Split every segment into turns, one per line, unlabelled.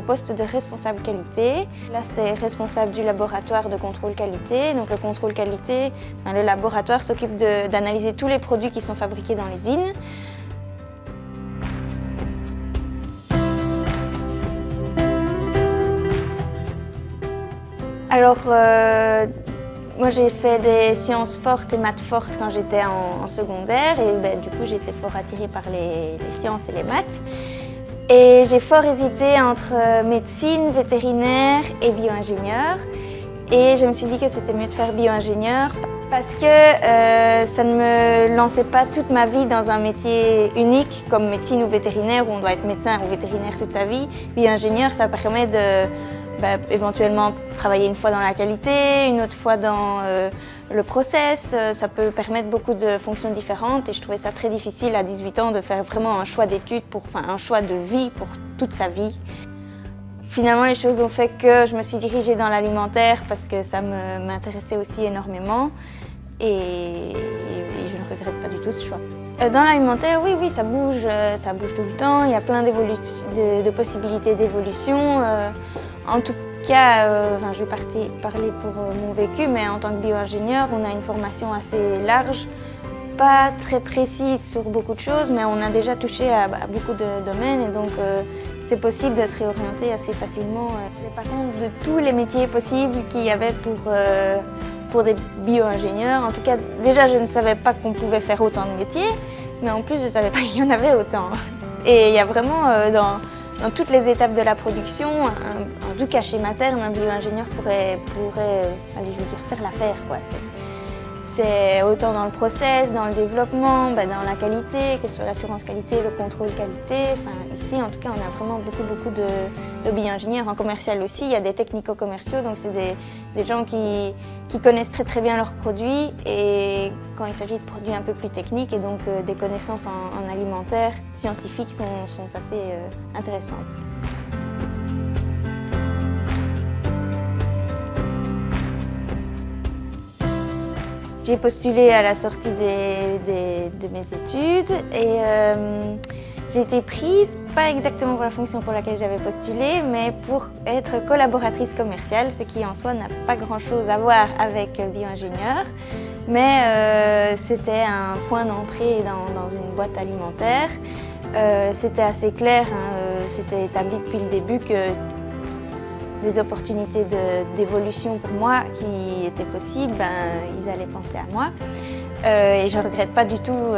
poste de responsable qualité. Là, c'est responsable du laboratoire de contrôle qualité. Donc le contrôle qualité, le laboratoire s'occupe d'analyser tous les produits qui sont fabriqués dans l'usine. Alors, moi j'ai fait des sciences fortes et maths fortes quand j'étais en secondaire et du coup j'étais fort attirée par les sciences et les maths. Et j'ai fort hésité entre médecine, vétérinaire et bio-ingénieur. Et je me suis dit que c'était mieux de faire bio-ingénieur parce que ça ne me lançait pas toute ma vie dans un métier unique comme médecine ou vétérinaire où on doit être médecin ou vétérinaire toute sa vie. Bio-ingénieur, ça permet de éventuellement travailler une fois dans la qualité, une autre fois dans le process. Ça peut permettre beaucoup de fonctions différentes et je trouvais ça très difficile à 18 ans de faire vraiment un choix d'études, un choix de vie pour toute sa vie. Finalement, les choses ont fait que je me suis dirigée dans l'alimentaire parce que ça m'intéressait aussi énormément et je ne regrette pas du tout ce choix. Dans l'alimentaire, oui, ça bouge tout le temps. Il y a plein de possibilités d'évolution. En tout cas, je vais parler pour mon vécu, mais en tant que bio-ingénieur, on a une formation assez large, pas très précise sur beaucoup de choses, mais on a déjà touché à beaucoup de domaines et donc c'est possible de se réorienter assez facilement. Par contre, de tous les métiers possibles qu'il y avait pour des bio-ingénieurs, en tout cas, déjà je ne savais pas qu'on pouvait faire autant de métiers, mais en plus je ne savais pas qu'il y en avait autant. Et il y a vraiment dans toutes les étapes de la production, en tout cas chez Materne, un bio-ingénieur pourrait faire l'affaire, quoi. C'est autant dans le process, dans le développement, dans la qualité, que ce soit l'assurance qualité, le contrôle qualité. Ici, en tout cas, on a vraiment beaucoup de bio-ingénieurs. En commercial aussi, il y a des technico-commerciaux, donc c'est des gens qui connaissent très bien leurs produits et quand il s'agit de produits un peu plus techniques et donc des connaissances en alimentaire, scientifiques sont assez intéressantes. J'ai postulé à la sortie de mes études et j'ai été prise, pas exactement pour la fonction pour laquelle j'avais postulé, mais pour être collaboratrice commerciale, ce qui en soi n'a pas grand-chose à voir avec bio-ingénieur, mais c'était un point d'entrée dans une boîte alimentaire. C'était assez clair, c'était établi depuis le début que des opportunités d'évolution pour moi qui étaient possibles, ils allaient penser à moi. Et je ne regrette pas du tout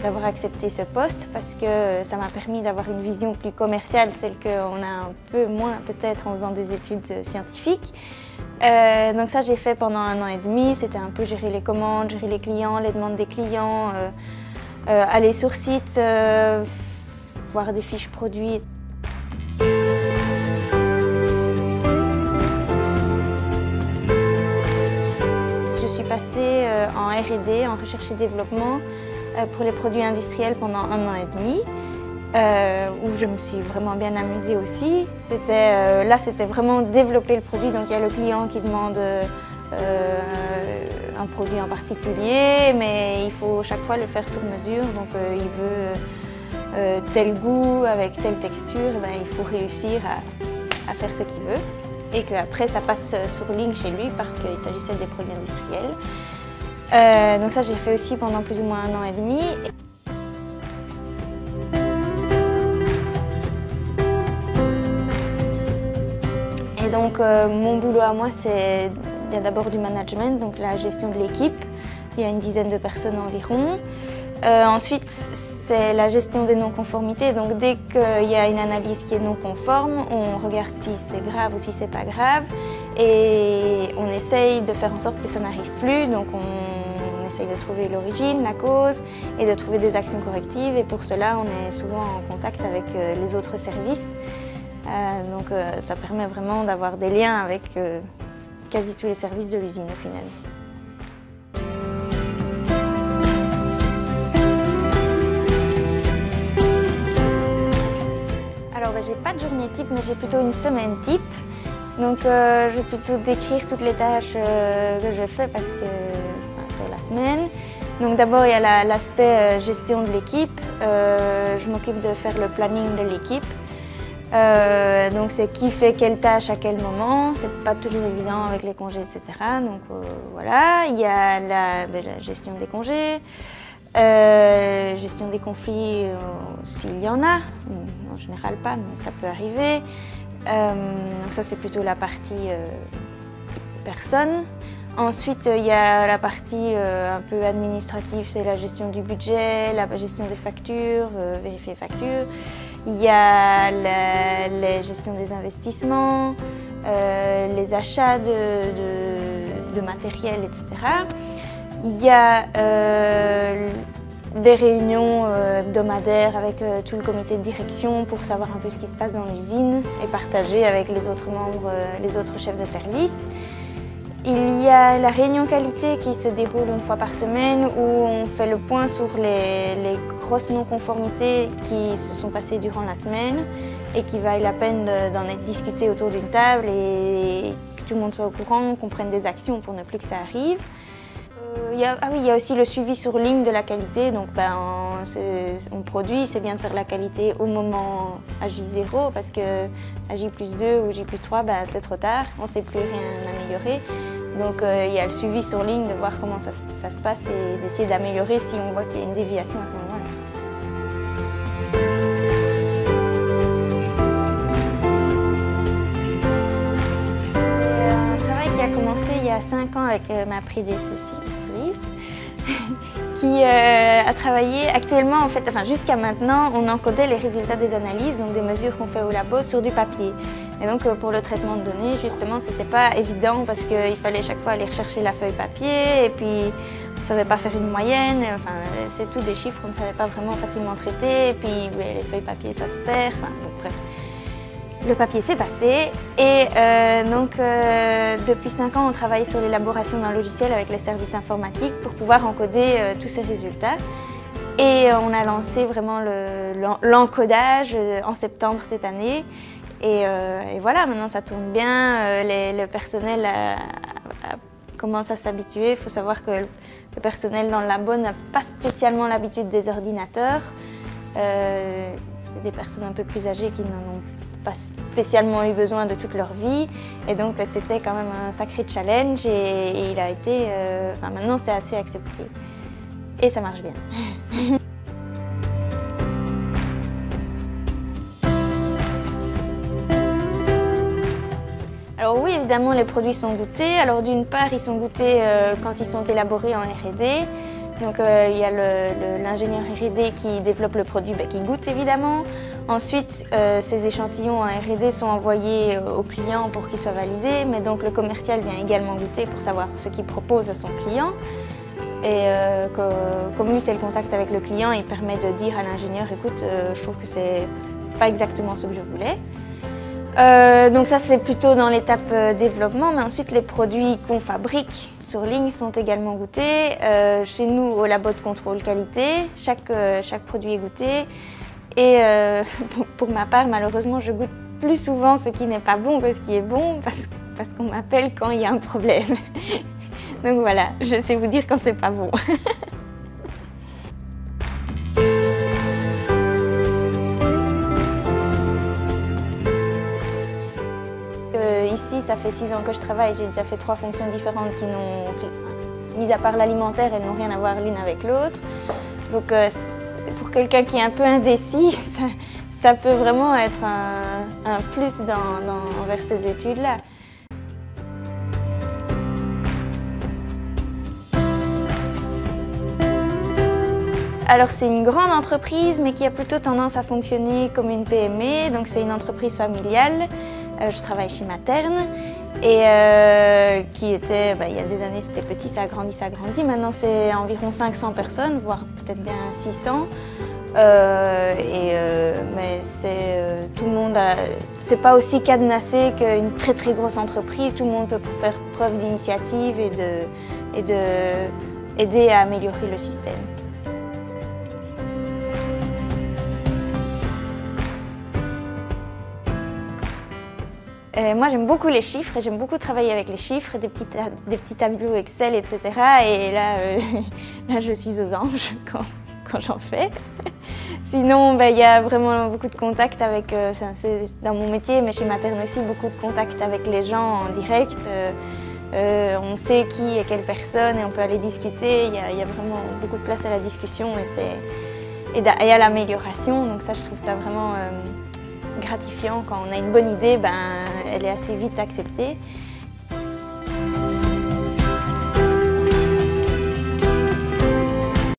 d'avoir accepté ce poste parce que ça m'a permis d'avoir une vision plus commerciale, celle qu'on a un peu moins peut-être en faisant des études scientifiques. Donc ça j'ai fait pendant 1 an et demi, c'était un peu gérer les commandes, gérer les clients, les demandes des clients, aller sur site, voir des fiches produits. Passée en R&D, en recherche et développement pour les produits industriels pendant 1 an et demi, où je me suis vraiment bien amusée aussi. Là, c'était vraiment développer le produit, donc il y a le client qui demande un produit en particulier, mais il faut chaque fois le faire sur mesure, donc il veut tel goût avec telle texture, il faut réussir à faire ce qu'il veut. Et qu'après ça passe sur ligne chez lui parce qu'il s'agissait des produits industriels. Donc ça j'ai fait aussi pendant plus ou moins 1 an et demi. Et donc mon boulot à moi il y a d'abord du management, donc la gestion de l'équipe. Il y a une dizaine de personnes environ. Ensuite, c'est la gestion des non-conformités. Donc, dès qu'il y a une analyse qui est non conforme, on regarde si c'est grave ou si c'est pas grave. Et on essaye de faire en sorte que ça n'arrive plus. Donc, on essaye de trouver l'origine, la cause et de trouver des actions correctives. Et pour cela, on est souvent en contact avec les autres services. Donc, ça permet vraiment d'avoir des liens avec quasi tous les services de l'usine au final. Alors, j'ai pas de journée type, mais j'ai plutôt une semaine type. Donc, je vais plutôt décrire toutes les tâches que je fais parce que, sur la semaine. Donc, d'abord, il y a l'aspect gestion de l'équipe. Je m'occupe de faire le planning de l'équipe. Donc c'est qui fait quelle tâche à quel moment, c'est pas toujours évident avec les congés, etc. Donc voilà, il y a la gestion des congés, gestion des conflits s'il y en a, en général pas, mais ça peut arriver. Donc ça c'est plutôt la partie personne. Ensuite il y a la partie un peu administrative, c'est la gestion du budget, la gestion des factures, vérifier les factures. Il y a la gestion des investissements, les achats de matériel, etc. Il y a des réunions hebdomadaires avec tout le comité de direction pour savoir un peu ce qui se passe dans l'usine et partager avec les autres membres, les autres chefs de service. Il y a la réunion qualité qui se déroule une fois par semaine où on fait le point sur les grosses non-conformités qui se sont passées durant la semaine et qui valent la peine d'en être discuté autour d'une table et que tout le monde soit au courant, qu'on prenne des actions pour ne plus que ça arrive. Il y a aussi le suivi sur ligne de la qualité. Donc on produit, c'est bien de faire la qualité au moment à J0 parce que à J+2 ou J+3, c'est trop tard, on ne sait plus rien améliorer. Donc il y a le suivi sur ligne de voir comment ça se passe et d'essayer d'améliorer si on voit qu'il y a une déviation à ce moment-là. Un travail qui a commencé il y a 5 ans avec ma prédécessrice qui a travaillé actuellement, en fait, jusqu'à maintenant, on encodait les résultats des analyses, donc des mesures qu'on fait au labo, sur du papier. Et donc pour le traitement de données, justement, c'était pas évident parce qu'il fallait chaque fois aller rechercher la feuille papier et puis on ne savait pas faire une moyenne. C'est tout des chiffres qu'on ne savait pas vraiment facilement traiter et puis les feuilles papier, ça se perd. Donc, bref. Le papier s'est passé et depuis 5 ans, on travaille sur l'élaboration d'un logiciel avec les services informatiques pour pouvoir encoder tous ces résultats. Et on a lancé vraiment l'encodage en septembre cette année. Et voilà, maintenant ça tourne bien, le personnel commence à s'habituer. Il faut savoir que le personnel dans le labo n'a pas spécialement l'habitude des ordinateurs. C'est des personnes un peu plus âgées qui n'en ont pas spécialement eu besoin de toute leur vie. Et donc c'était quand même un sacré challenge et il a été... maintenant c'est assez accepté. Et ça marche bien. Alors oui, évidemment, les produits sont goûtés. Alors d'une part, ils sont goûtés quand ils sont élaborés en R&D. Donc il y a l'ingénieur R&D qui développe le produit, qui goûte évidemment. Ensuite, ces échantillons en R&D sont envoyés au client pour qu'ils soient validés. Mais donc le commercial vient également goûter pour savoir ce qu'il propose à son client. Et comme lui, c'est le contact avec le client, il permet de dire à l'ingénieur, écoute, je trouve que c'est pas exactement ce que je voulais. Donc ça c'est plutôt dans l'étape développement, mais ensuite les produits qu'on fabrique sur ligne sont également goûtés. Chez nous au labo de contrôle qualité, chaque produit est goûté et pour ma part malheureusement je goûte plus souvent ce qui n'est pas bon que ce qui est bon parce qu'on m'appelle quand il y a un problème. Donc voilà, je sais vous dire quand c'est pas bon. Ici, ça fait 6 ans que je travaille, j'ai déjà fait 3 fonctions différentes qui n'ont, mis à part l'alimentaire, elles n'ont rien à voir l'une avec l'autre. Donc pour quelqu'un qui est un peu indécis, ça peut vraiment être un plus envers ces études-là. Alors c'est une grande entreprise, mais qui a plutôt tendance à fonctionner comme une PME, donc c'est une entreprise familiale. Je travaille chez Materne et qui était, il y a des années c'était petit, ça a grandi. Maintenant c'est environ 500 personnes, voire peut-être bien 600. Mais tout le monde c'est pas aussi cadenassé qu'une très très grosse entreprise. Tout le monde peut faire preuve d'initiative et d'aider à améliorer le système. Moi j'aime beaucoup les chiffres et j'aime beaucoup travailler avec les chiffres, des petits tableaux Excel, etc. Et là, là je suis aux anges quand j'en fais. Sinon, il y a vraiment beaucoup de contacts avec, c'est dans mon métier, mais chez Materne aussi, beaucoup de contacts avec les gens en direct. On sait qui est quelle personne et on peut aller discuter. Il y a vraiment beaucoup de place à la discussion et à l'amélioration. Donc ça, je trouve ça vraiment gratifiant. Quand on a une bonne idée, elle est assez vite acceptée.